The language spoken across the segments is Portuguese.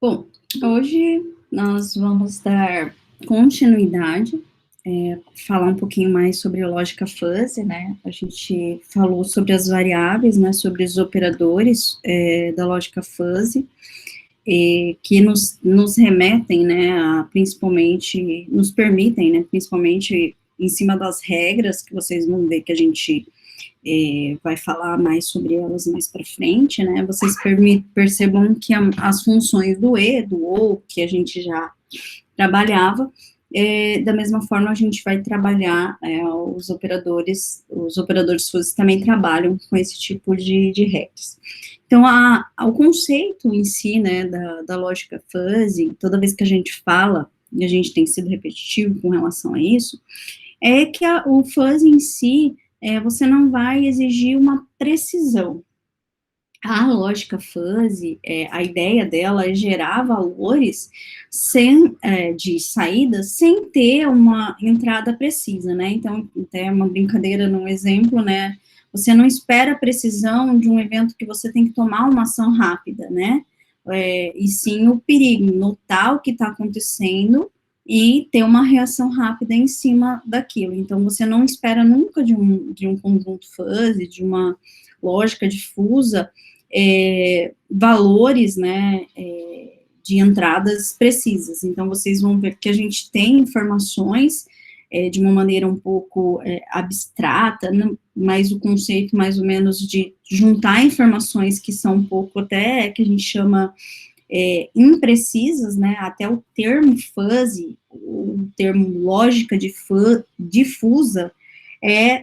Bom, hoje nós vamos dar continuidade, falar um pouquinho mais sobre lógica fuzzy, né? A gente falou sobre as variáveis, né? Sobre os operadores da lógica fuzzy, que nos remetem, né? Principalmente, nos permitem, né? Principalmente em cima das regras, que vocês vão ver que a gente vai falar mais sobre elas mais para frente, né? Vocês percebam que as funções do e, do ou, que a gente já trabalhava, da mesma forma a gente vai trabalhar os operadores fuzzy também trabalham com esse tipo de regras. Então, o conceito em si, né, da lógica fuzzy, toda vez que a gente fala, e a gente tem sido repetitivo com relação a isso, é que o fuzzy em si, você não vai exigir uma precisão. A lógica fuzzy, a ideia dela é gerar valores de saída sem ter uma entrada precisa, né? Então, até uma brincadeira no exemplo, né? Você não espera a precisão de um evento que você tem que tomar uma ação rápida, né? E sim o perigo, notar o que está acontecendo e ter uma reação rápida em cima daquilo. Então, você não espera nunca de um conjunto fuzzy, de uma lógica difusa, valores, né, de entradas precisas. Então, vocês vão ver que a gente tem informações de uma maneira um pouco abstrata, né, mas o conceito mais ou menos de juntar informações que são um pouco até, que a gente chama imprecisas, né, até o termo fuzzy, o termo lógica difusa,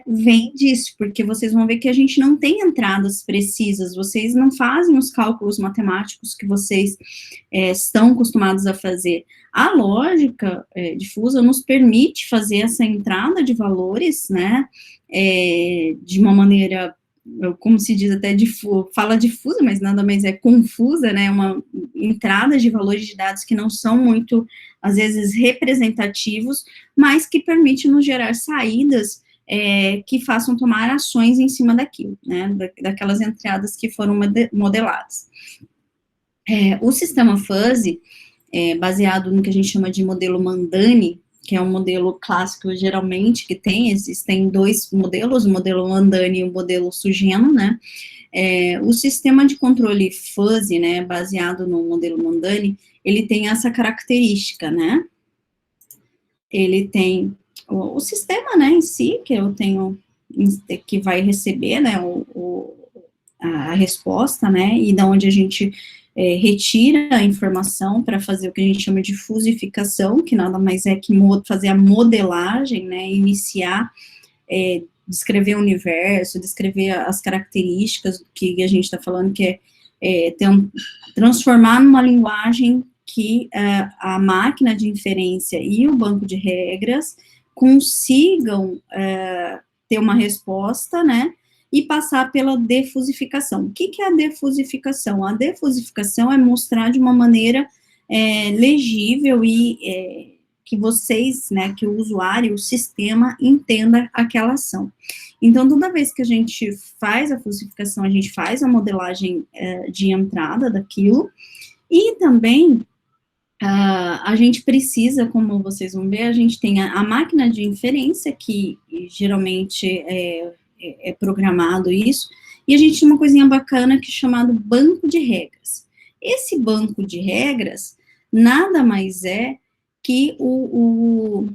vem disso, porque vocês vão ver que a gente não tem entradas precisas, vocês não fazem os cálculos matemáticos que vocês estão acostumados a fazer. A lógica difusa nos permite fazer essa entrada de valores, né, de uma maneira, como se diz até, fala difusa, mas nada mais é confusa, né, uma entrada de valores de dados que não são muito, às vezes, representativos, mas que permite nos gerar saídas que façam tomar ações em cima daquilo, né, daquelas entradas que foram modeladas. O sistema fuzzy, baseado no que a gente chama de modelo Mandani, que é um modelo clássico, geralmente, que existem dois modelos, o modelo Mandani e o modelo Sugeno, né, o sistema de controle fuzzy, né, baseado no modelo Mandani, ele tem essa característica, né, ele tem o sistema, né, em si, que eu tenho, que vai receber, né, a resposta, né, e da onde a gente retira a informação para fazer o que a gente chama de fusificação, que nada mais é que fazer a modelagem, né, iniciar, descrever o universo, descrever as características que a gente está falando, que transformar numa linguagem que a máquina de inferência e o banco de regras consigam ter uma resposta, né, e passar pela defusificação. O que é a defusificação? A defusificação é mostrar de uma maneira legível e que vocês, né, que o usuário, o sistema, entenda aquela ação. Então, toda vez que a gente faz a fusificação, a gente faz a modelagem de entrada daquilo, e também a gente precisa, como vocês vão ver, a gente tem a máquina de inferência, que geralmente é programado isso, e a gente tem uma coisinha bacana que é chamado banco de regras. Esse banco de regras nada mais é que o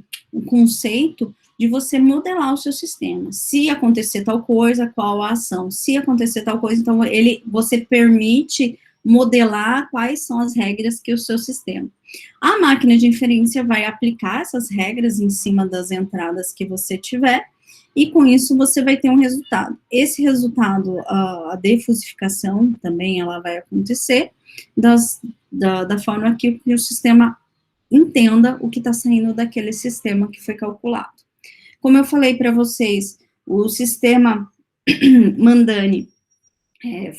conceito de você modelar o seu sistema. Se acontecer tal coisa, qual a ação? Se acontecer tal coisa, então você permite modelar quais são as regras que o seu sistema. A máquina de inferência vai aplicar essas regras em cima das entradas que você tiver, e com isso você vai ter um resultado. Esse resultado, a defusificação também, ela vai acontecer da forma que o sistema entenda o que está saindo daquele sistema que foi calculado. Como eu falei para vocês, o sistema Mandani,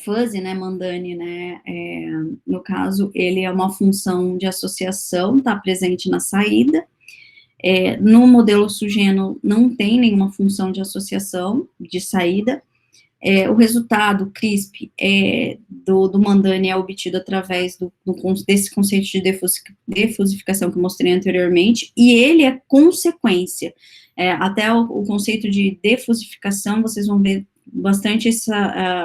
fuzzy, né, Mandani, né, no caso, ele é uma função de associação, está presente na saída. No modelo Sugeno não tem nenhuma função de associação, de saída. O resultado CRISP do Mandani é obtido através desse conceito de defusificação que eu mostrei anteriormente, e ele é consequência. Até o conceito de defusificação, vocês vão ver bastante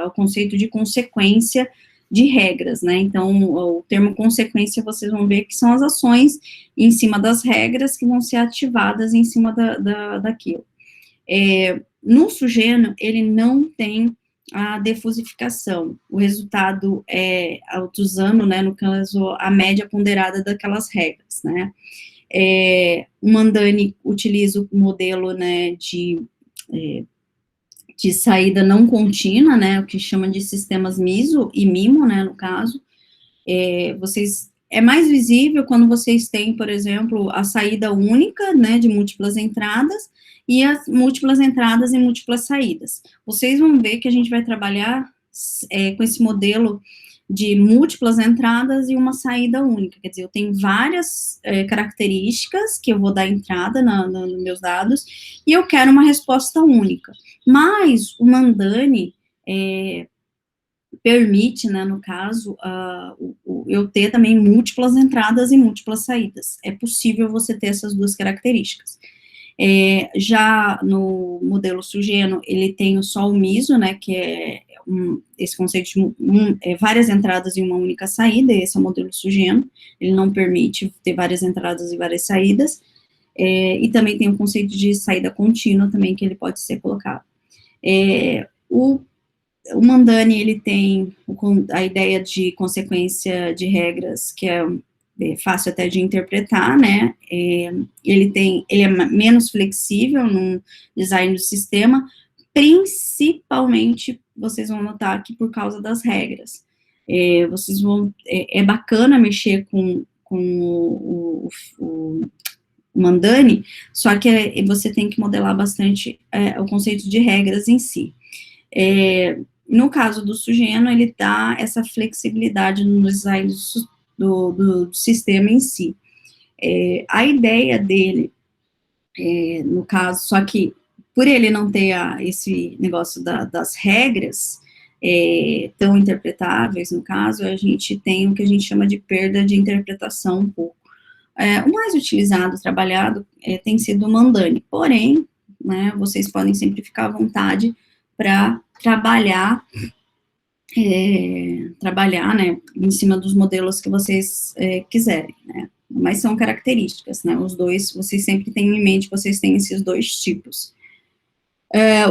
o conceito de consequência de regras, né? Então, o termo consequência, vocês vão ver que são as ações em cima das regras que vão ser ativadas em cima daquilo. No sugeno, ele não tem a defusificação. O resultado usando, né, no caso, a média ponderada daquelas regras, né? O Mandani utiliza o modelo, né, de saída não contínua, né, o que chama de sistemas MISO e MIMO, né, no caso. É mais visível quando vocês têm, por exemplo, a saída única, né, de múltiplas entradas, e as múltiplas entradas e múltiplas saídas. Vocês vão ver que a gente vai trabalhar com esse modelo de múltiplas entradas e uma saída única, quer dizer, eu tenho várias características que eu vou dar entrada nos meus dados, e eu quero uma resposta única. Mas o Mandani permite, né, no caso, eu ter também múltiplas entradas e múltiplas saídas. É possível você ter essas duas características. Já no modelo sugeno, ele tem só o MISO, né, que é esse conceito de várias entradas e uma única saída, esse é o modelo sugeno, ele não permite ter várias entradas e várias saídas, e também tem o conceito de saída contínua também, que ele pode ser colocado. O Mandani, ele tem a ideia de consequência de regras, que é fácil até de interpretar, né, ele é menos flexível no design do sistema, principalmente, vocês vão notar que por causa das regras, vocês vão, é bacana mexer com o Mandani, só que você tem que modelar bastante o conceito de regras em si. No caso do sugeno, ele dá essa flexibilidade no design do sistema em si. A ideia dele, no caso, só que por ele não ter esse negócio das regras tão interpretáveis, no caso, a gente tem o que a gente chama de perda de interpretação um pouco. O mais utilizado, trabalhado, tem sido o Mandani, porém, né, vocês podem sempre ficar à vontade para trabalhar, né, em cima dos modelos que vocês quiserem, né, mas são características, né, os dois, vocês sempre têm em mente que vocês têm esses dois tipos.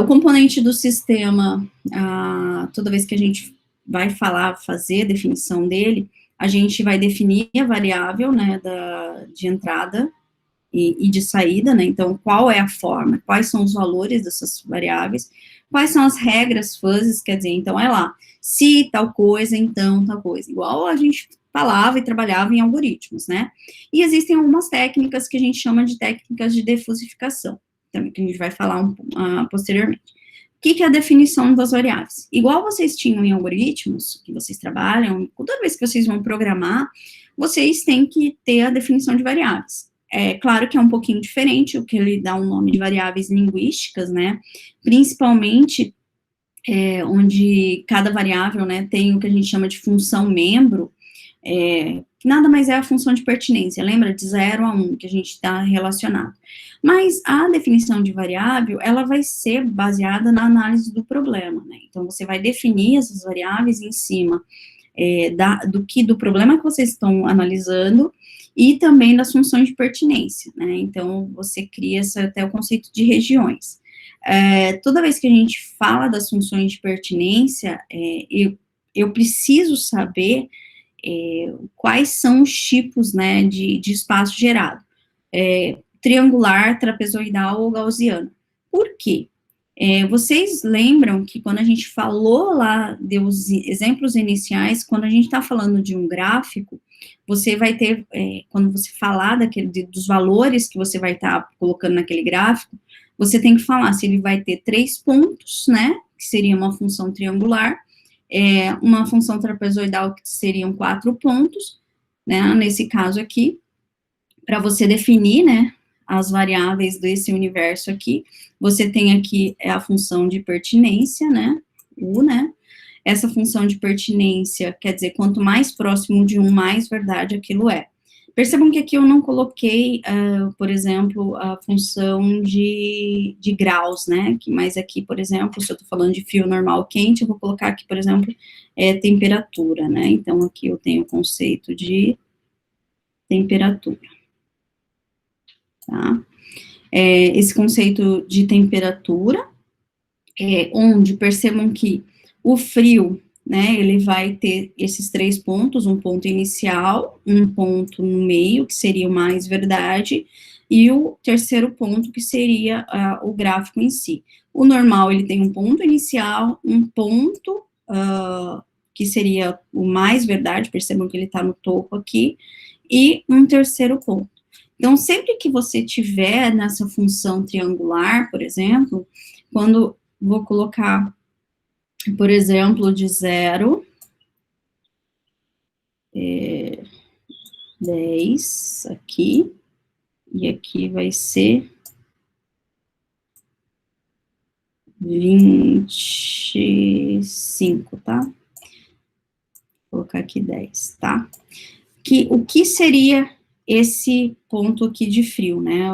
O componente do sistema, toda vez que a gente vai fazer a definição dele, a gente vai definir a variável, né, de entrada e de saída, né, então, qual é a forma, quais são os valores dessas variáveis, quais são as regras fuzzies, quer dizer, então, lá, se tal coisa, então tal coisa, igual a gente falava e trabalhava em algoritmos, né, e existem algumas técnicas que a gente chama de técnicas de defusificação, também, que a gente vai falar posteriormente. O que é a definição das variáveis? Igual vocês tinham em algoritmos, que vocês trabalham, toda vez que vocês vão programar, vocês têm que ter a definição de variáveis. Claro que é um pouquinho diferente, o que ele dá um nome de variáveis linguísticas, né, principalmente onde cada variável, né, tem o que a gente chama de função membro, que nada mais é a função de pertinência, lembra? De 0 a 1, que a gente está relacionado. Mas a definição de variável, ela vai ser baseada na análise do problema, né? Então, você vai definir essas variáveis em cima do problema que vocês estão analisando e também das funções de pertinência, né? Então, você cria até o conceito de regiões. Toda vez que a gente fala das funções de pertinência, eu preciso saber quais são os tipos, né, de espaço gerado, triangular, trapezoidal ou gaussiano. Por quê? Vocês lembram que quando a gente falou lá, deu os exemplos iniciais, quando a gente está falando de um gráfico, você vai ter, quando você falar dos valores que você vai estar colocando naquele gráfico, você tem que falar se ele vai ter 3 pontos, né, que seria uma função triangular, uma função trapezoidal que seriam 4 pontos, né, nesse caso aqui, para você definir, né, as variáveis desse universo aqui, você tem aqui a função de pertinência, né, U, né? Essa função de pertinência, quer dizer, quanto mais próximo de um, mais verdade aquilo é. Percebam que aqui eu não coloquei, por exemplo, a função de graus, né? Mas aqui, por exemplo, se eu estou falando de frio normal quente, eu vou colocar aqui, por exemplo, temperatura, né? Então, aqui eu tenho o conceito de temperatura, tá? Esse conceito de temperatura, onde percebam que o frio, né, ele vai ter esses 3 pontos, um ponto inicial, um ponto no meio, que seria o mais verdade, e o terceiro ponto, que seria o gráfico em si. O normal, ele tem um ponto inicial, um ponto, que seria o mais verdade, percebam que ele está no topo aqui, e um terceiro ponto. Então, sempre que você tiver nessa função triangular, por exemplo, quando vou colocar, por exemplo, de 0, 10 aqui, e aqui vai ser 25, tá? Vou colocar aqui 10, tá? O que seria esse ponto aqui de frio, né?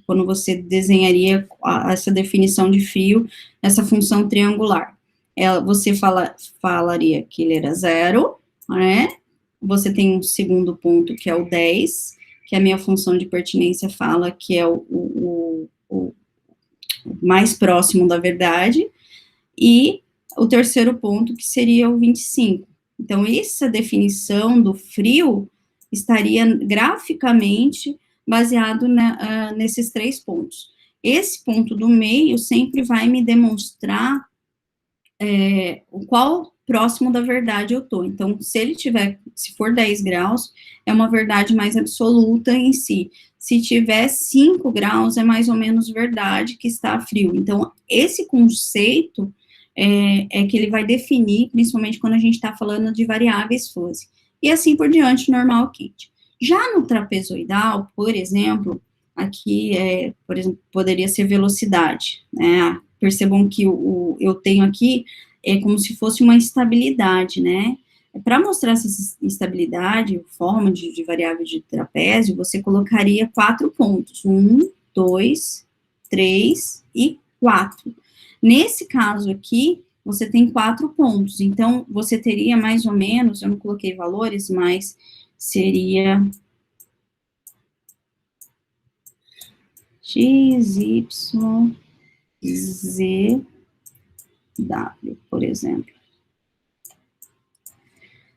Quando você desenharia essa definição de frio, essa função triangular. Você falaria que ele era 0, né? Você tem um segundo ponto, que é o 10, que a minha função de pertinência fala que é o mais próximo da verdade, e o terceiro ponto, que seria o 25. Então, essa definição do frio estaria graficamente baseado nesses 3 pontos. Esse ponto do meio sempre vai me demonstrar o qual próximo da verdade eu tô. Então, se for 10 graus, é uma verdade mais absoluta em si. Se tiver 5 graus, é mais ou menos verdade que está frio. Então, esse conceito que ele vai definir, principalmente quando a gente está falando de variáveis fuzzy. E assim por diante, normal, quente. Já no trapezoidal, por exemplo, aqui, por exemplo, poderia ser velocidade, né? Percebam que eu tenho aqui como se fosse uma estabilidade, né? Para mostrar essa estabilidade, forma de variável de trapézio, você colocaria 4 pontos. 1, 2, 3 e 4. Nesse caso aqui, você tem 4 pontos. Então, você teria mais ou menos, eu não coloquei valores, mas seria x, y, z, w, por exemplo.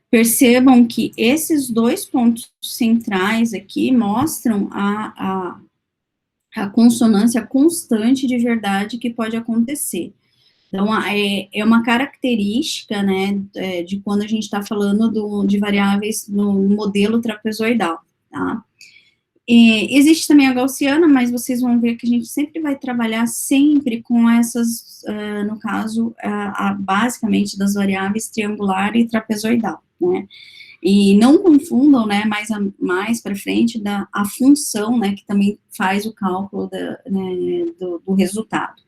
Percebam que esses 2 pontos centrais aqui mostram a consonância constante de verdade que pode acontecer. Então, é uma característica, né, de quando a gente está falando de variáveis no modelo trapezoidal, tá? Existe também a gaussiana, mas vocês vão ver que a gente sempre vai trabalhar sempre com essas, no caso, basicamente das variáveis triangular e trapezoidal, né? E não confundam, né, mais para frente, a função, né, que também faz o cálculo do resultado.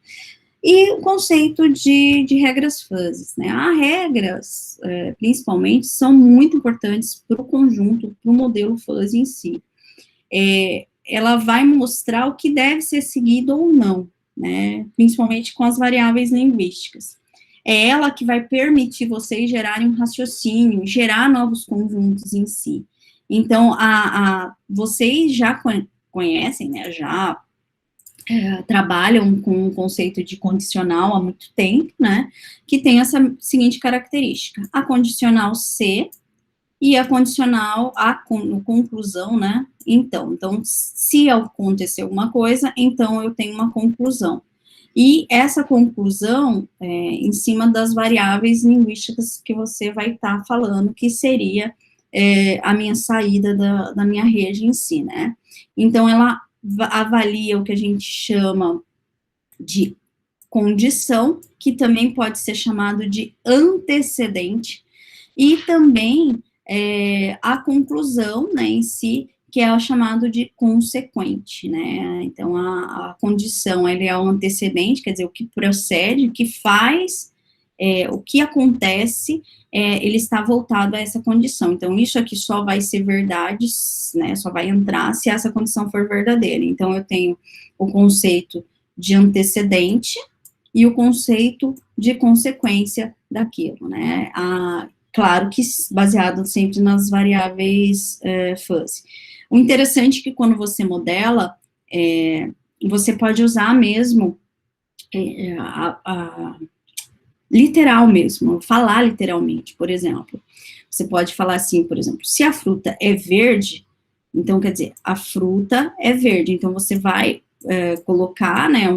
E o conceito de regras fuzzies, né? As regras, principalmente, são muito importantes para o conjunto, para o modelo fuzzy em si. Ela vai mostrar o que deve ser seguido ou não, né? Principalmente com as variáveis linguísticas. É ela que vai permitir vocês gerarem um raciocínio, gerar novos conjuntos em si. Então, vocês já conhecem, né, já trabalham com o conceito de condicional há muito tempo, né, que tem essa seguinte característica: a condicional se e a condicional conclusão, né, então, se acontecer alguma coisa, então eu tenho uma conclusão. E essa conclusão em cima das variáveis linguísticas que você vai estar falando, que seria a minha saída da minha rede em si, né. Então, ela avalia o que a gente chama de condição, que também pode ser chamado de antecedente, e também a conclusão, né, em si, que é o chamado de consequente, né. Então, a condição, ele é o antecedente, quer dizer, o que procede, o que faz, o que acontece, ele está voltado a essa condição. Então, isso aqui só vai ser verdade, né, só vai entrar se essa condição for verdadeira. Então, eu tenho o conceito de antecedente e o conceito de consequência daquilo, né, claro que baseado sempre nas variáveis fuzzy. O interessante é que quando você modela, você pode usar mesmo literal mesmo, falar literalmente, por exemplo. Você pode falar assim, por exemplo, se a fruta é verde, então quer dizer, a fruta é verde, então você vai colocar, né,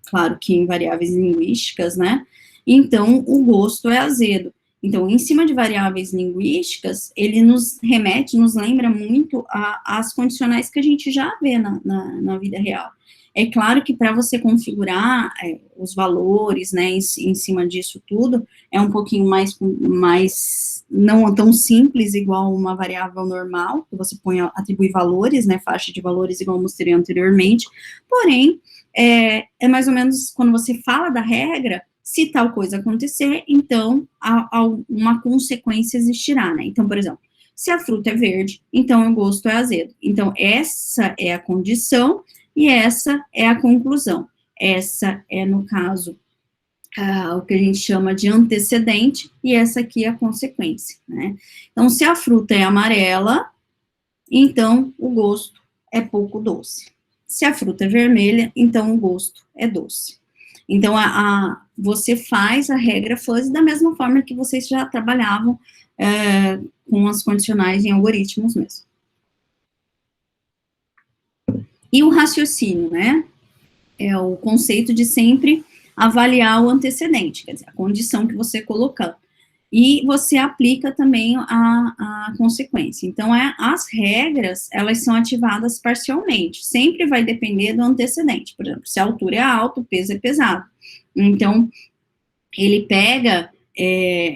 claro que em variáveis linguísticas, né, então o gosto é azedo. Então, em cima de variáveis linguísticas, ele nos remete, nos lembra muito às condicionais que a gente já vê na vida real. É claro que para você configurar os valores, né, em cima disso tudo, é um pouquinho mais não tão simples, igual uma variável normal, que você atribui valores, né, faixa de valores, igual eu mostrei anteriormente, porém, é mais ou menos quando você fala da regra, se tal coisa acontecer, então uma consequência existirá, né? Então, por exemplo, se a fruta é verde, então o gosto é azedo. Então, essa é a condição e essa é a conclusão. Essa é, no caso, o que a gente chama de antecedente, e essa aqui é a consequência, né? Então, se a fruta é amarela, então o gosto é pouco doce. Se a fruta é vermelha, então o gosto é doce. Então, você faz a regra fuzzy da mesma forma que vocês já trabalhavam com as condicionais em algoritmos mesmo. E o raciocínio, né? É o conceito de sempre avaliar o antecedente, quer dizer, a condição que você colocou. E você aplica também a consequência. Então, as regras, elas são ativadas parcialmente. Sempre vai depender do antecedente. Por exemplo, se a altura é alta, o peso é pesado. Então, ele pega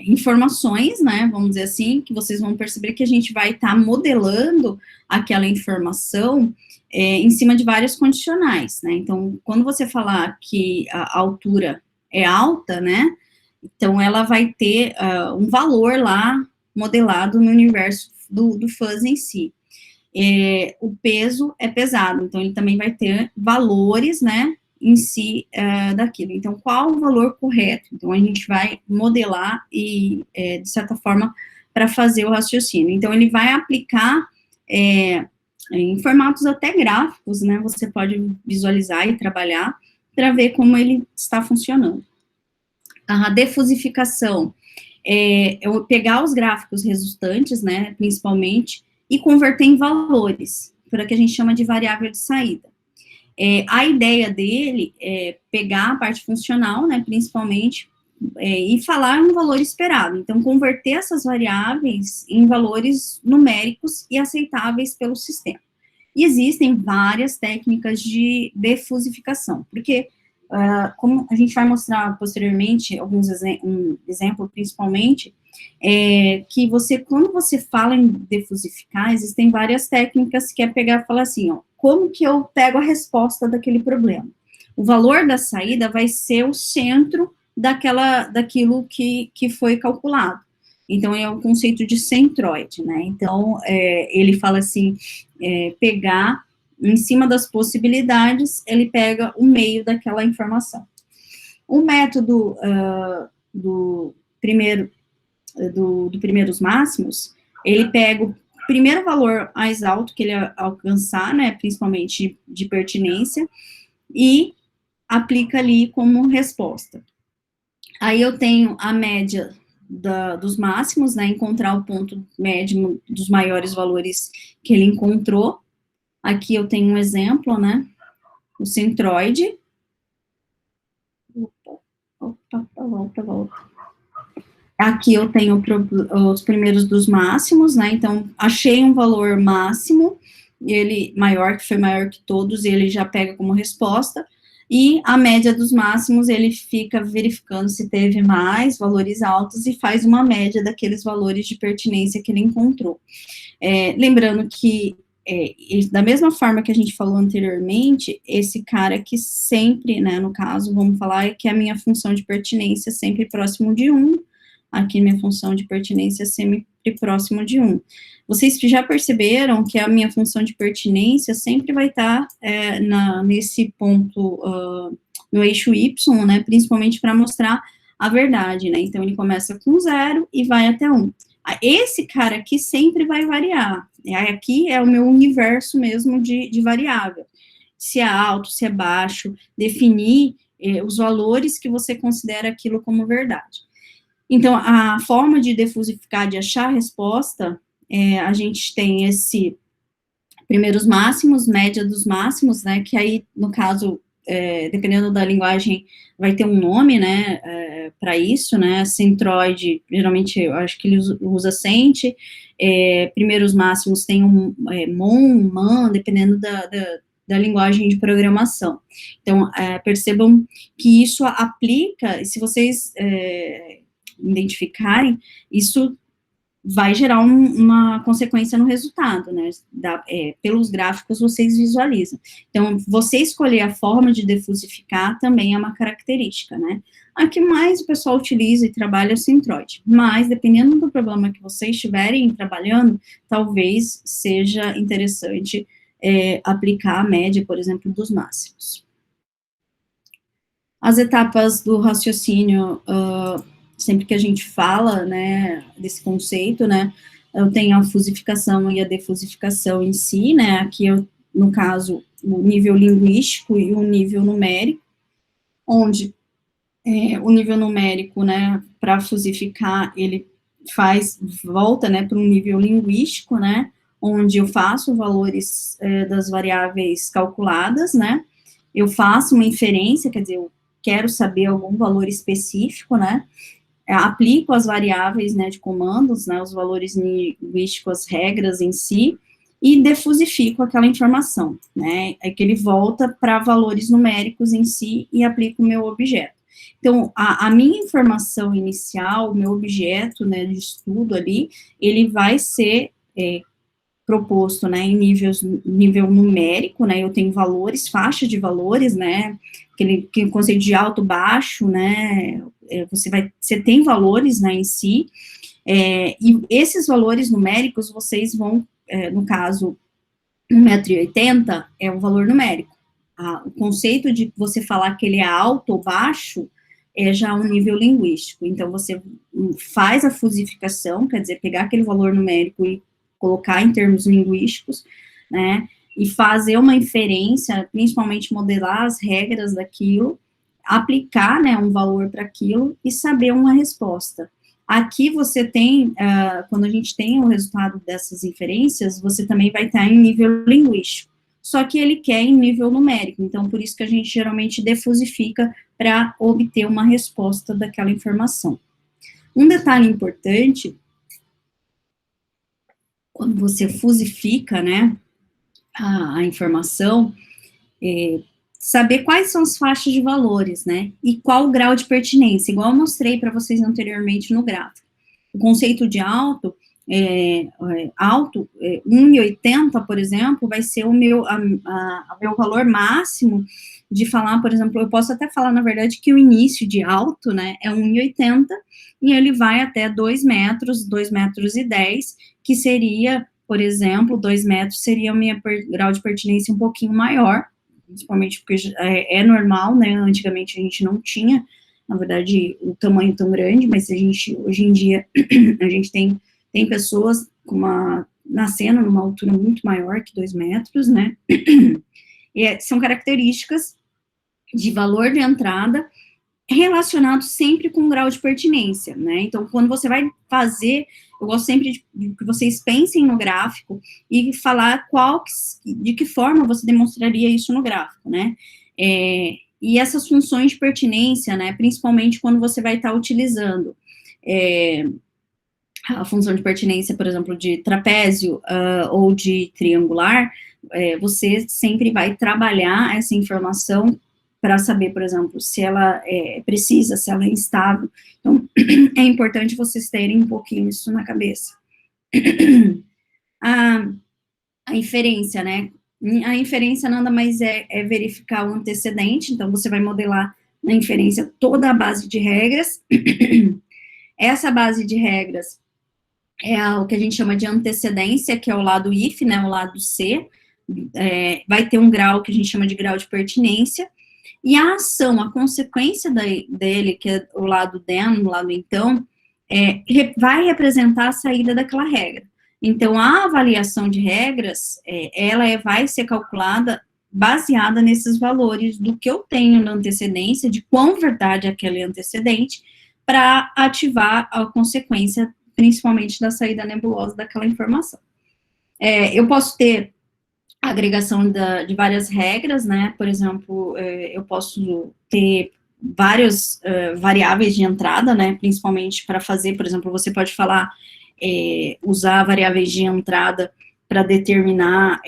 informações, né, vamos dizer assim, que vocês vão perceber que a gente vai estar modelando aquela informação em cima de vários condicionais, né, então, quando você falar que a altura é alta, né, então ela vai ter um valor lá modelado no universo do fuzzy em si. O peso é pesado, então ele também vai ter valores, né, em si daquilo. Então, qual o valor correto? Então, a gente vai modelar e, de certa forma, para fazer o raciocínio. Então, ele vai aplicar em formatos até gráficos, né? Você pode visualizar e trabalhar para ver como ele está funcionando. A defusificação é eu pegar os gráficos resultantes, né, principalmente, e converter em valores, por que a gente chama de variável de saída. A ideia dele é pegar a parte funcional, né, principalmente, e falar um valor esperado. Então, converter essas variáveis em valores numéricos e aceitáveis pelo sistema. E existem várias técnicas de defusificação, porque, como a gente vai mostrar posteriormente, um exemplo principalmente, que quando você fala em defusificar, existem várias técnicas que é pegar e falar assim, ó, como que eu pego a resposta daquele problema? O valor da saída vai ser o centro daquilo que foi calculado. Então, é o conceito de centroide, né? Então, ele fala assim, pegar, em cima das possibilidades, ele pega o meio daquela informação. O método do primeiros máximos, ele pega o primeiro valor mais alto que ele alcançar, né, principalmente de pertinência, e aplica ali como resposta. Aí eu tenho a média dos máximos, né, encontrar o ponto médio dos maiores valores que ele encontrou. Aqui eu tenho um exemplo, né, o centroide. Volta. Aqui eu tenho os primeiros dos máximos, né, então, achei um valor máximo, ele foi maior que todos, e ele já pega como resposta, e a média dos máximos, ele fica verificando se teve mais valores altos, e faz uma média daqueles valores de pertinência que ele encontrou. Lembrando que e da mesma forma que a gente falou anteriormente, esse cara que sempre, né, no caso, vamos falar que a minha função de pertinência é sempre próximo de 1, aqui minha função de pertinência é sempre próximo de 1. Vocês já perceberam que a minha função de pertinência sempre vai estar nesse ponto, no eixo Y, né, principalmente para mostrar a verdade, né, então ele começa com 0 e vai até 1. Esse cara aqui sempre vai variar, aqui é o meu universo mesmo de variável, se é alto, se é baixo, definir os valores que você considera aquilo como verdade. Então, a forma de defusificar, de achar a resposta, a gente tem esse primeiros máximos, média dos máximos, né, que aí, no caso, dependendo da linguagem, vai ter um nome, né, para isso, né, centroide, geralmente, eu acho que ele usa cent, primeiros máximos tem um mon, man, dependendo da linguagem de programação. Então, percebam que isso aplica, se vocês identificarem, isso vai gerar uma consequência no resultado, né, pelos gráficos vocês visualizam. Então, você escolher a forma de defusificar também é uma característica, né. A que mais o pessoal utiliza e trabalha é o centroide, mas, dependendo do problema que vocês estiverem trabalhando, talvez seja interessante aplicar a média, por exemplo, dos máximos. As etapas do raciocínio, sempre que a gente fala, né, desse conceito, né, eu tenho a fusificação e a defusificação em si, né, aqui eu, no caso, o nível linguístico e o nível numérico, onde o nível numérico, né, para fusificar, ele volta, né, para um nível linguístico, né, onde eu faço valores das variáveis calculadas, né, eu faço uma inferência, quer dizer, eu quero saber algum valor específico, né, aplico as variáveis, né, de comandos, né, os valores linguísticos, as regras em si, e defusifico aquela informação, né, é que ele volta para valores numéricos em si e aplico o meu objeto. Então, a minha informação inicial, o meu objeto, né, de estudo ali, ele vai ser proposto, né, em nível numérico, né, eu tenho valores, faixa de valores, né, aquele conceito de alto, baixo, né, você tem valores, né, em si, e esses valores numéricos, vocês vão, no caso, 1,80 m é um valor numérico, o conceito de você falar que ele é alto ou baixo, é já um nível linguístico, então você faz a fusificação, quer dizer, pegar aquele valor numérico e colocar em termos linguísticos, né, e fazer uma inferência, principalmente modelar as regras daquilo, aplicar, né, um valor para aquilo e saber uma resposta. Aqui você tem, quando a gente tem o resultado dessas inferências, você também vai estar em nível linguístico, só que ele quer em nível numérico, então por isso que a gente geralmente defusifica para obter uma resposta daquela informação. Um detalhe importante, quando você fusifica, né, a informação, saber quais são as faixas de valores, né, e qual o grau de pertinência, igual eu mostrei para vocês anteriormente no gráfico. O conceito de alto, 1,80, por exemplo, vai ser o meu valor máximo de falar, por exemplo, eu posso até falar, na verdade, que o início de alto, né, é 1,80, e ele vai até 2 metros, 2 metros e 10, que seria, por exemplo, 2 metros seria o meu grau de pertinência um pouquinho maior, principalmente porque é normal, né, antigamente a gente não tinha, na verdade, o tamanho tão grande, mas hoje em dia, a gente tem pessoas nascendo numa altura muito maior que 2 metros, né, e são características de valor de entrada relacionado sempre com o grau de pertinência, né, então, quando você vai fazer, eu gosto sempre de que vocês pensem no gráfico e falar de que forma você demonstraria isso no gráfico, né, e essas funções de pertinência, né, principalmente quando você vai estar utilizando a função de pertinência, por exemplo, de trapézio ou de triangular, você sempre vai trabalhar essa informação para saber, por exemplo, se ela é precisa, se ela é instável. Então, é importante vocês terem um pouquinho isso na cabeça. A inferência, né? A inferência nada mais é verificar o antecedente, então você vai modelar na inferência toda a base de regras. Essa base de regras é o que a gente chama de antecedência, que é o lado if, né, o lado C, vai ter um grau que a gente chama de grau de pertinência, e a ação, a consequência dele, que é o lado then, o lado então, vai representar a saída daquela regra. Então, a avaliação de regras, ela vai ser calculada baseada nesses valores do que eu tenho na antecedência, de quão verdade é aquele antecedente, para ativar a consequência, principalmente da saída nebulosa daquela informação. Eu posso ter agregação de várias regras, né? Por exemplo, eu posso ter várias variáveis de entrada, né? Principalmente para fazer, por exemplo, você pode falar, usar variáveis de entrada para determinar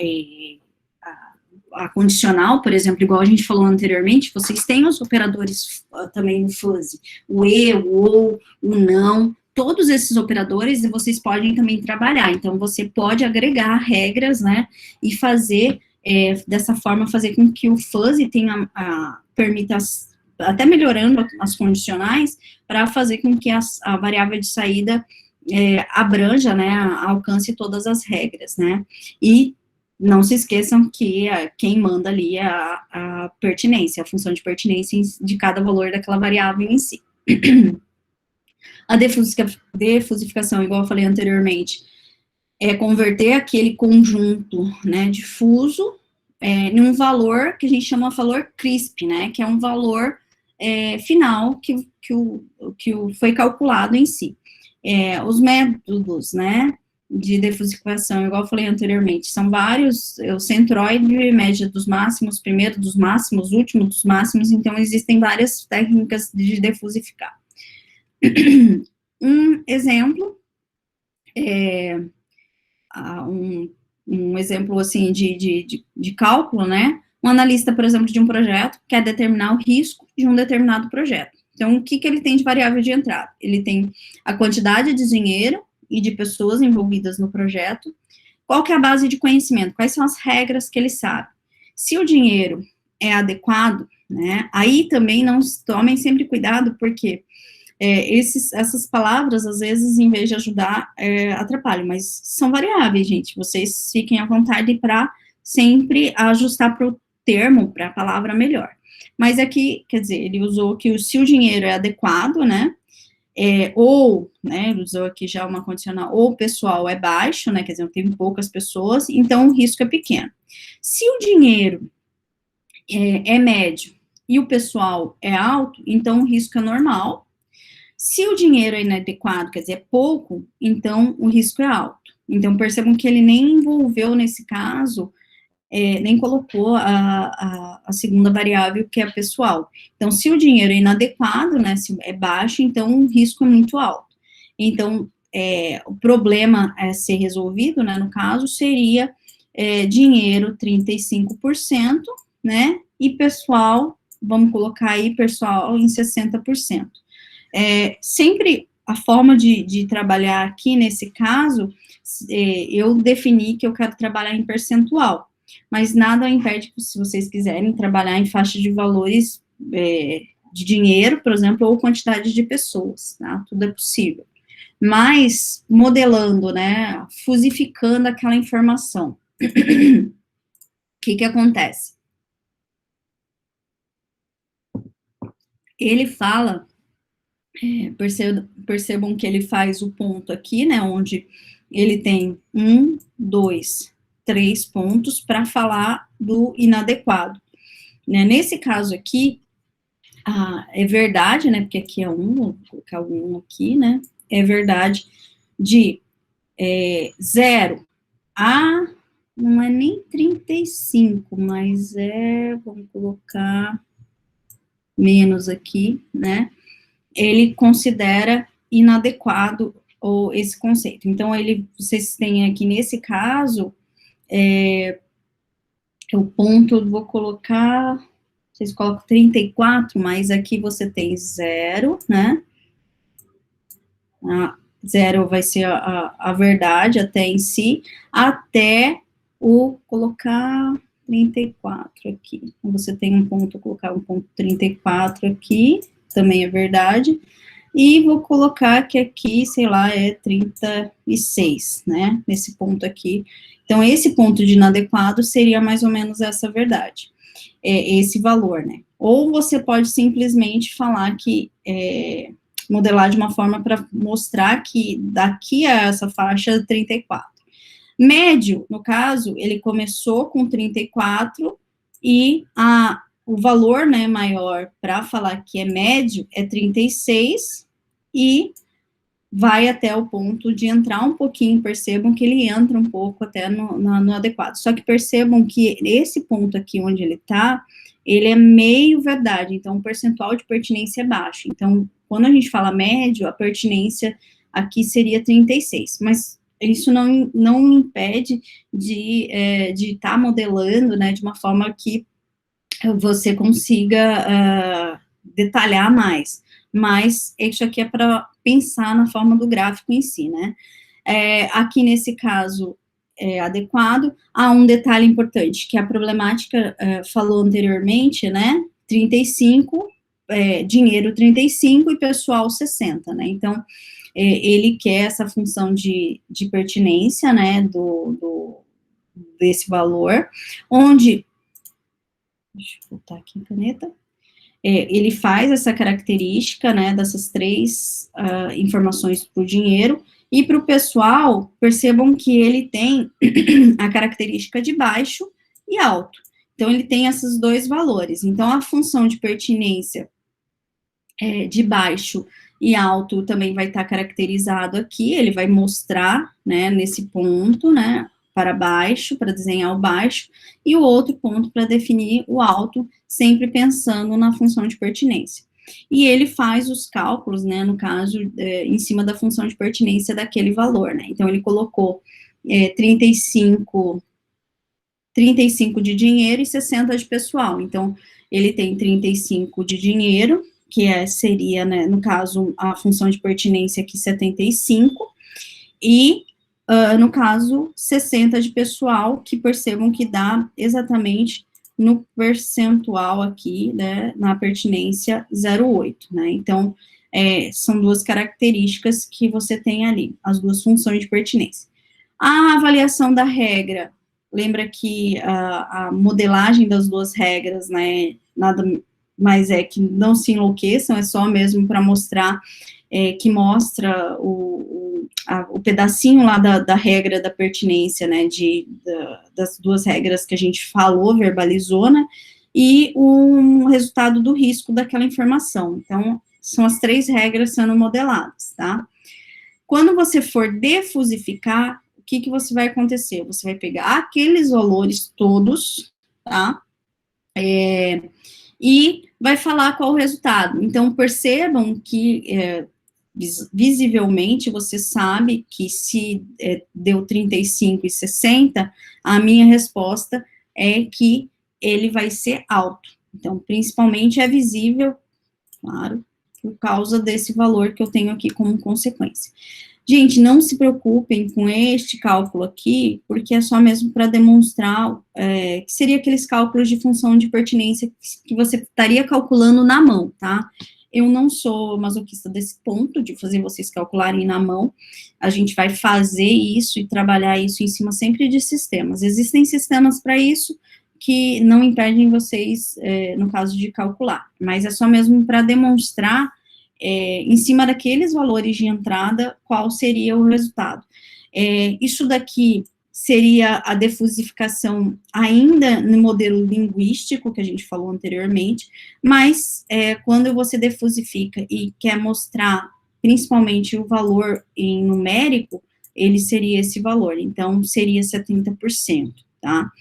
a condicional, por exemplo, igual a gente falou anteriormente, vocês têm os operadores também no fuzzy, o e, o ou, o não, todos esses operadores vocês podem também trabalhar, então você pode agregar regras, né, e fazer, dessa forma, fazer com que o fuzzy tenha, permita, até melhorando as condicionais, para fazer com que a variável de saída abranja, né, alcance todas as regras, né, e não se esqueçam que quem manda ali é a pertinência, a função de pertinência de cada valor daquela variável em si. A defusificação, igual eu falei anteriormente, é converter aquele conjunto, né, difuso em um valor que a gente chama de valor CRISP, né, que é um valor final que foi calculado em si. Os métodos, né, de defusificação, igual eu falei anteriormente, são vários, o centroide mede dos máximos, primeiro dos máximos, último dos máximos, então existem várias técnicas de defusificar. Um exemplo, um exemplo, assim, de cálculo, né, um analista, por exemplo, de um projeto, quer determinar o risco de um determinado projeto. Então, o que ele tem de variável de entrada? Ele tem a quantidade de dinheiro e de pessoas envolvidas no projeto, qual que é a base de conhecimento, quais são as regras que ele sabe. Se o dinheiro é adequado, né, aí também não tomem sempre cuidado, porque essas palavras, às vezes, em vez de ajudar, atrapalham, mas são variáveis, gente, vocês fiquem à vontade para sempre ajustar para o termo, para a palavra melhor. Mas aqui, quer dizer, ele usou que se o dinheiro é adequado, né, ou, né, ele usou aqui já uma condicional, ou o pessoal é baixo, né, quer dizer, tem poucas pessoas, então o risco é pequeno. Se o dinheiro é médio e o pessoal é alto, então o risco é normal. Se o dinheiro é inadequado, quer dizer, é pouco, então o risco é alto. Então percebam que ele nem envolveu nesse caso, nem colocou a segunda variável, que é pessoal. Então, se o dinheiro é inadequado, né, se é baixo, então o risco é muito alto. Então, o problema a ser resolvido, né, no caso, seria dinheiro 35%, né, e pessoal, vamos colocar aí pessoal em 60%. Sempre a forma de trabalhar aqui, nesse caso, eu defini que eu quero trabalhar em percentual, mas nada impede que, se vocês quiserem, trabalhar em faixa de valores de dinheiro, por exemplo, ou quantidade de pessoas, tá? Tudo é possível. Mas, modelando, né, fusificando aquela informação, o que acontece? Ele fala, percebam que ele faz o ponto aqui, né, onde ele tem 1, 2, 3 pontos para falar do inadequado. Né? Nesse caso aqui, é verdade, né, porque aqui é 1, vou colocar o 1 aqui, né, é verdade de 0 a, não é nem 35, mas vamos colocar menos aqui, né, ele considera inadequado esse conceito. Então, vocês têm aqui, nesse caso, o ponto, vou colocar, vocês colocam 34, mas aqui você tem 0, né? 0 vai ser a verdade até em si, até ou colocar 34 aqui. Então, você tem um ponto, vou colocar um ponto 34 aqui, também é verdade, e vou colocar que aqui, sei lá, é 36, né, nesse ponto aqui. Então, esse ponto de inadequado seria mais ou menos essa verdade, esse valor, né. Ou você pode simplesmente falar que, modelar de uma forma para mostrar que daqui a essa faixa 34. Médio, no caso, ele começou com 34 e o valor, né, maior para falar que é médio é 36 e vai até o ponto de entrar um pouquinho, percebam que ele entra um pouco até no adequado. Só que percebam que esse ponto aqui onde ele está, ele é meio verdade, então o percentual de pertinência é baixo. Então, quando a gente fala médio, a pertinência aqui seria 36, mas isso não impede de estar modelando, né, de uma forma que você consiga detalhar mais. Mas isso aqui é para pensar na forma do gráfico em si, né? Aqui nesse caso é adequado. Há um detalhe importante, que a problemática falou anteriormente, né? 35, dinheiro 35 e pessoal 60, né? Então, ele quer essa função de pertinência, né, desse valor, onde, deixa eu botar aqui a caneta, ele faz essa característica, né, dessas três informações para o dinheiro, e para o pessoal, percebam que ele tem a característica de baixo e alto. Então, ele tem esses dois valores. Então, a função de pertinência de baixo e alto também vai estar caracterizado aqui, ele vai mostrar, né, nesse ponto, né, para baixo, para desenhar o baixo, e o outro ponto para definir o alto, sempre pensando na função de pertinência. E ele faz os cálculos, né, no caso, em cima da função de pertinência daquele valor, né, então ele colocou 35 de dinheiro e 60 de pessoal, então ele tem 35 de dinheiro, que seria, né, no caso, a função de pertinência aqui 75, e no caso, 60 de pessoal, que percebam que dá exatamente no percentual aqui, né, na pertinência 0,8, né, então, são duas características que você tem ali, as duas funções de pertinência. A avaliação da regra, lembra que a modelagem das duas regras, né, nada mais é que não se enlouqueçam, é só mesmo para mostrar, que mostra o pedacinho lá da regra da pertinência, né, das duas regras que a gente falou, verbalizou, né, e um resultado do risco daquela informação. Então, são as três regras sendo modeladas, tá? Quando você for defusificar, o que você vai acontecer? Você vai pegar aqueles valores todos, tá? E vai falar qual o resultado. Então, percebam que, visivelmente, você sabe que se deu 35 e 60, a minha resposta é que ele vai ser alto. Então, principalmente é visível, claro, por causa desse valor que eu tenho aqui como consequência. Gente, não se preocupem com este cálculo aqui, porque é só mesmo para demonstrar que seria aqueles cálculos de função de pertinência que você estaria calculando na mão, tá? Eu não sou masoquista desse ponto, de fazer vocês calcularem na mão, a gente vai fazer isso e trabalhar isso em cima sempre de sistemas. Existem sistemas para isso, que não impedem vocês, no caso de calcular, mas é só mesmo para demonstrar, em cima daqueles valores de entrada, qual seria o resultado. Isso daqui seria a defusificação ainda no modelo linguístico, que a gente falou anteriormente, mas quando você defusifica e quer mostrar, principalmente, o valor em numérico, ele seria esse valor, então, seria 70%. Tá?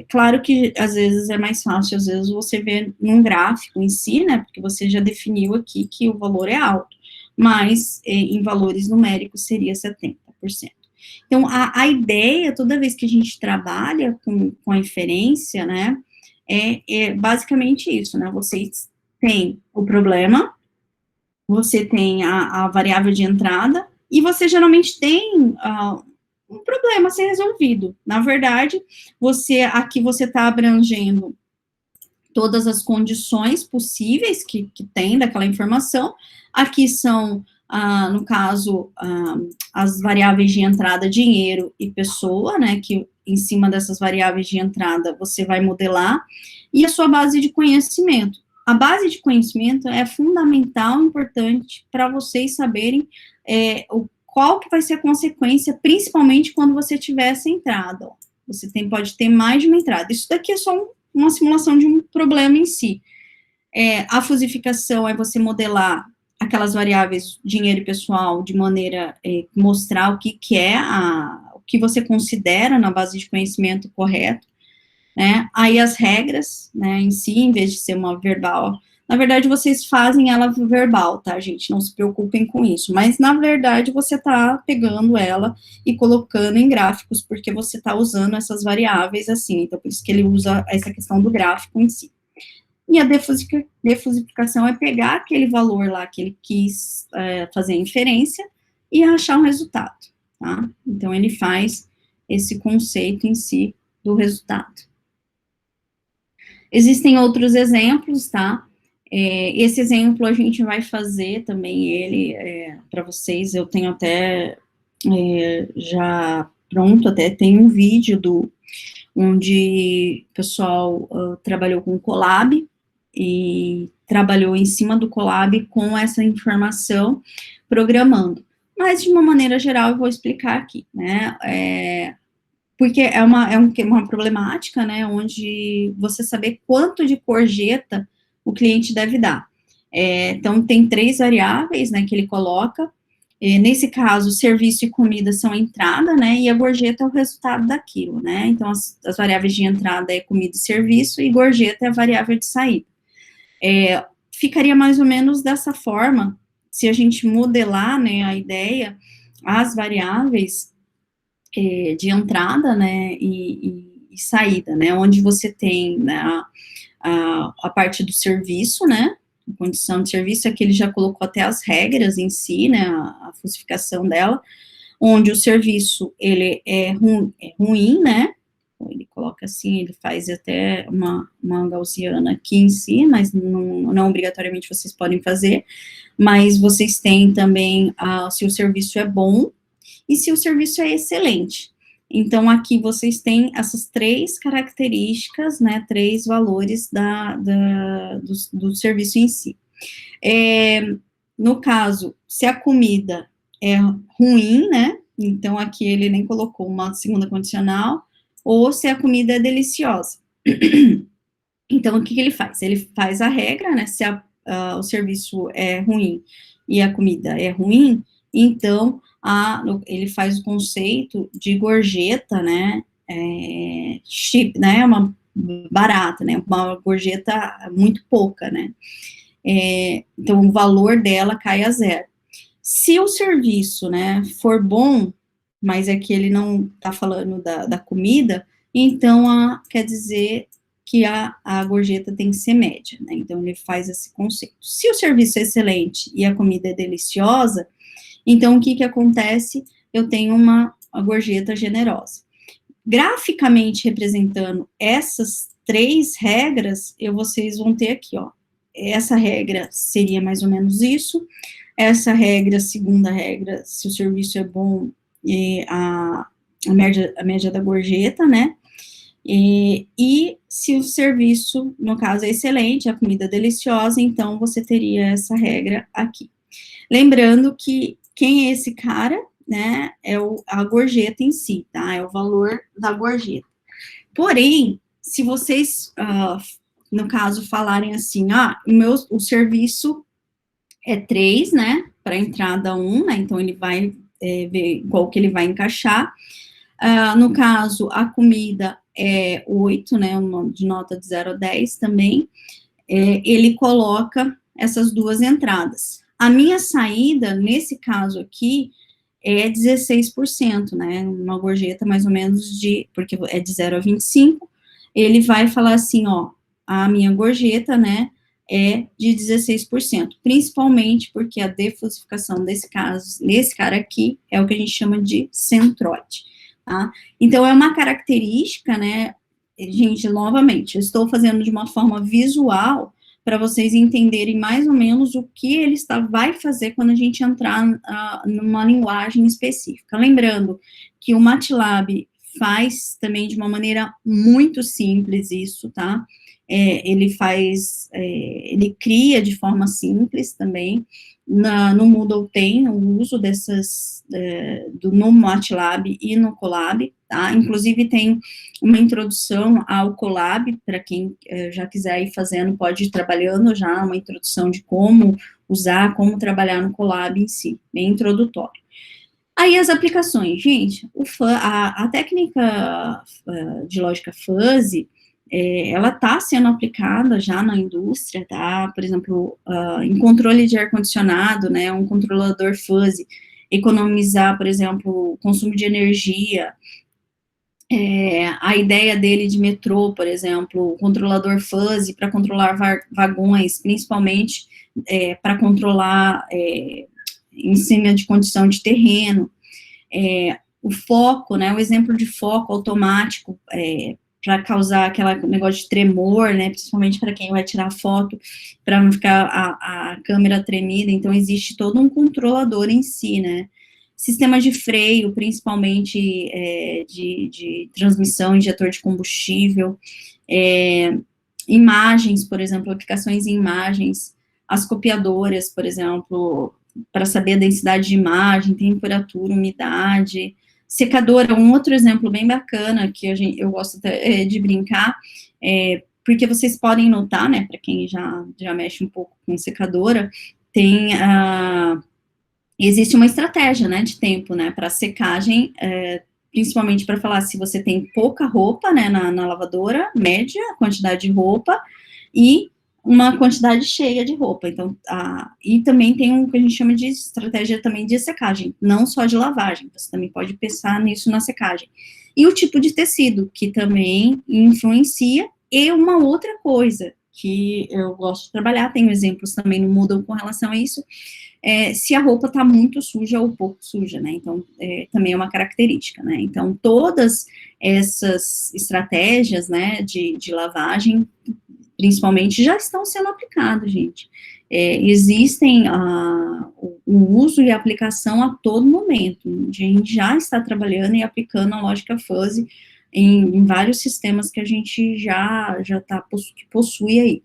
Claro que às vezes é mais fácil, às vezes você vê num gráfico em si, né, porque você já definiu aqui que o valor é alto, mas em valores numéricos seria 70%. Então, a ideia, toda vez que a gente trabalha com a inferência, né, é basicamente isso, né, vocês têm o problema, você tem a variável de entrada, e você geralmente tem um problema a ser resolvido. Na verdade, aqui você está abrangendo todas as condições possíveis que tem daquela informação. Aqui são, no caso, as variáveis de entrada, dinheiro e pessoa, né, que em cima dessas variáveis de entrada você vai modelar, e a sua base de conhecimento. A base de conhecimento é fundamental, importante para vocês saberem qual que vai ser a consequência, principalmente quando você tiver essa entrada. Ó. Você pode ter mais de uma entrada. Isso daqui é só uma simulação de um problema em si. A fusificação é você modelar aquelas variáveis dinheiro e pessoal de maneira mostrar o que é o que você considera na base de conhecimento correto, né? Aí as regras, né, em si, em vez de ser uma verbal, na verdade vocês fazem ela verbal, tá, gente? Não se preocupem com isso, mas na verdade você tá pegando ela e colocando em gráficos, porque você tá usando essas variáveis assim, então por isso que ele usa essa questão do gráfico em si. E a defusificação é pegar aquele valor lá que ele quis fazer a inferência e achar um resultado, tá? Então ele faz esse conceito em si do resultado. Existem outros exemplos, tá? Esse exemplo a gente vai fazer também ele para vocês, eu tenho até já pronto, até tem um vídeo onde o pessoal trabalhou com o Colab, e trabalhou em cima do Colab com essa informação, programando. Mas, de uma maneira geral, eu vou explicar aqui, né? Porque é uma problemática, né, onde você saber quanto de gorjeta o cliente deve dar. Então, tem 3 variáveis, né, que ele coloca. Nesse caso, serviço e comida são a entrada, né, e a gorjeta é o resultado daquilo, né. Então, as variáveis de entrada é comida e serviço, e gorjeta é a variável de saída. Ficaria mais ou menos dessa forma, se a gente modelar, né, a ideia, as variáveis de entrada, né, e saída, né, onde você tem, né, a parte do serviço, né, a condição de serviço, aqui ele já colocou até as regras em si, né, a fusificação dela, onde o serviço, ele é ruim, né, ele coloca assim, ele faz até uma gaussiana aqui em si, mas não obrigatoriamente vocês podem fazer, mas vocês têm também se o serviço é bom, e se o serviço é excelente. Então, aqui vocês têm essas 3 características, né, 3 valores do serviço em si. No caso, se a comida é ruim, né, então aqui ele nem colocou uma segunda condicional, ou se a comida é deliciosa. Então, o que ele faz? Ele faz a regra, né, se o serviço é ruim e a comida é ruim, então, ele faz o conceito de gorjeta, né, cheap, né, uma barata, né, uma gorjeta muito pouca, né, então o valor dela cai a 0. Se o serviço, né, for bom, mas é que ele não está falando da comida, então quer dizer que a gorjeta tem que ser média, né, então ele faz esse conceito. Se o serviço é excelente e a comida é deliciosa, então, o que acontece? Eu tenho uma gorjeta generosa. Graficamente representando essas 3 regras, vocês vão ter aqui, ó. Essa regra seria mais ou menos isso. Essa regra, segunda regra, se o serviço é bom, a média da gorjeta, né? E se o serviço, no caso, é excelente, a comida é deliciosa, então você teria essa regra aqui. Lembrando que quem é esse cara, né, é a gorjeta em si, tá, é o valor da gorjeta. Porém, se vocês, no caso, falarem assim, o serviço é 3, né, para entrada 1, né, então ele vai ver qual que ele vai encaixar. No caso, a comida é 8, né, de nota de 0 a 10 também, ele coloca essas 2 entradas. A minha saída, nesse caso aqui, é 16%, né, uma gorjeta mais ou menos porque é de 0 a 25, ele vai falar assim, ó, a minha gorjeta, né, é de 16%, principalmente porque a defusificação desse cara aqui, é o que a gente chama de centroide. tá? Então, é uma característica, né, gente, novamente, eu estou fazendo de uma forma visual, para vocês entenderem mais ou menos o que ele vai fazer quando a gente entrar numa linguagem específica. Lembrando que o MATLAB faz também de uma maneira muito simples isso, tá? Ele cria de forma simples também. No Moodle tem o uso no MATLAB e no Colab, tá? Inclusive tem uma introdução ao Colab, para quem já quiser ir fazendo, pode ir trabalhando já, uma introdução de como usar, como trabalhar no Colab em si, bem introdutório. Aí as aplicações, gente, a técnica de lógica fuzzy, ela está sendo aplicada já na indústria, tá? Por exemplo, em controle de ar-condicionado, né, um controlador fuzzy, economizar, por exemplo, o consumo de energia, a ideia dele de metrô, por exemplo, o controlador fuzzy para controlar vagões, principalmente para controlar em cima de condição de terreno, o foco, né, o exemplo de foco automático, para causar aquele negócio de tremor, né, principalmente para quem vai tirar foto, para não ficar a câmera tremida, então existe todo um controlador em si, né, sistema de freio, principalmente de transmissão, injetor de combustível, imagens, por exemplo, aplicações em imagens, as copiadoras, por exemplo, para saber a densidade de imagem, temperatura, umidade, secadora, um outro exemplo bem bacana, que eu gosto de brincar, porque vocês podem notar, né, para quem já mexe um pouco com secadora, existe uma estratégia, né, de tempo, né, para secagem, principalmente para falar se você tem pouca roupa, né, na lavadora, média, quantidade de roupa, e uma quantidade cheia de roupa, então, e também tem o que a gente chama de estratégia também de secagem, não só de lavagem, você também pode pensar nisso na secagem. E o tipo de tecido, que também influencia, e uma outra coisa que eu gosto de trabalhar, tenho exemplos também no Moodle com relação a isso, se a roupa está muito suja ou pouco suja, né, então, também é uma característica, né, então, todas essas estratégias, né, de lavagem, principalmente, já estão sendo aplicadas, gente. Existem o uso e a aplicação a todo momento. A gente já está trabalhando e aplicando a lógica fuzzy em vários sistemas que a gente que possui aí.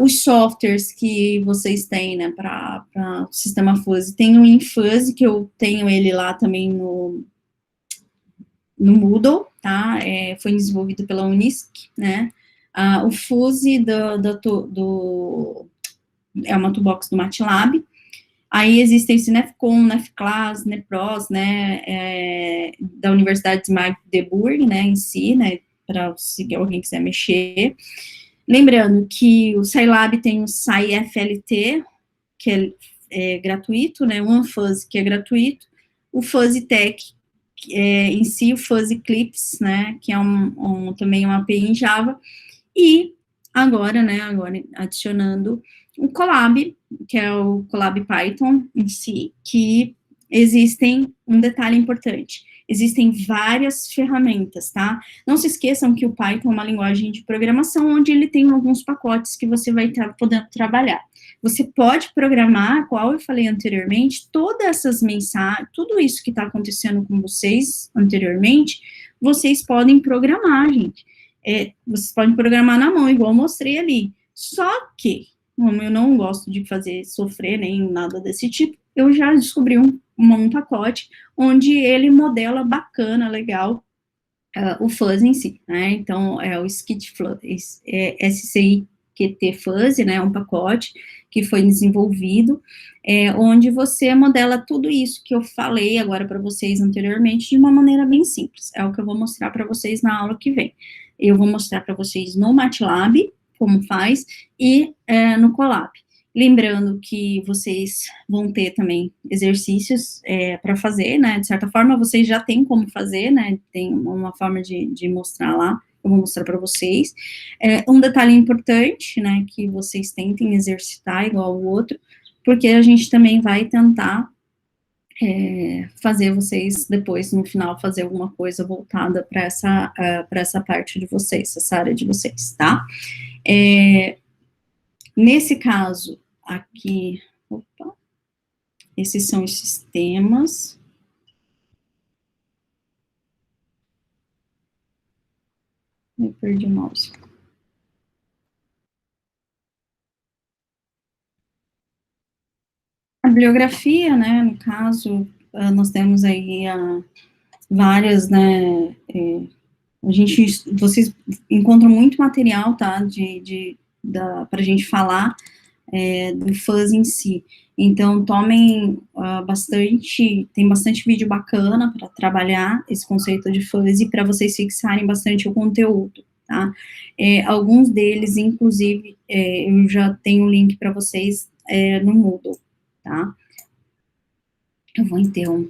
Os softwares que vocês têm, né, para o sistema fuzzy, tem o InFuzzy, que eu tenho ele lá também no Moodle, tá, foi desenvolvido pela Unisc, né, o Fuzzy é uma toolbox do MATLAB, aí existem esse NEFCON, NEFCLASS, NEPROS, né, da Universidade de Magdeburg, né, em si, né, para se alguém quiser mexer. Lembrando que o Scilab tem o SciFLT, que é gratuito, né, o OneFuzzy, que é gratuito, o FuzzyTech, em si, o FuzzyClips, né, que é também uma API em Java, e agora, né, adicionando o Colab, que é o Colab Python em si, que existem um detalhe importante, existem várias ferramentas, tá? Não se esqueçam que o Python é uma linguagem de programação onde ele tem alguns pacotes que você vai estar podendo trabalhar. Você pode programar, qual eu falei anteriormente, todas essas mensagens, tudo isso que está acontecendo com vocês anteriormente, vocês podem programar, gente. Vocês podem programar na mão, igual eu mostrei ali. Só que, como eu não gosto de fazer sofrer nem nada desse tipo, eu já descobri um pacote onde ele modela bacana, legal, o fuzzy em si, né? Então, é o SCIQT Fuzzy, né? Um pacote que foi desenvolvido, onde você modela tudo isso que eu falei agora para vocês anteriormente de uma maneira bem simples. É o que eu vou mostrar para vocês na aula que vem. Eu vou mostrar para vocês no MATLAB, como faz, e no Colab. Lembrando que vocês vão ter também exercícios para fazer, né, de certa forma, vocês já têm como fazer, né, tem uma forma de mostrar lá, eu vou mostrar para vocês. Um detalhe importante, né, que vocês tentem exercitar igual o outro, porque a gente também vai tentar fazer vocês, depois, no final, fazer alguma coisa voltada para essa parte de vocês, essa área de vocês, tá? Nesse caso, aqui, opa, esses são os sistemas. Eu perdi o mouse. A bibliografia, né, no caso, nós temos aí várias, né, vocês encontram muito material, tá, pra gente falar do fuzz em si. Então, tomem tem bastante vídeo bacana para trabalhar esse conceito de fuzz e para vocês fixarem bastante o conteúdo, tá? Alguns deles, inclusive, eu já tenho o link para vocês no Moodle, tá? Eu vou interromper.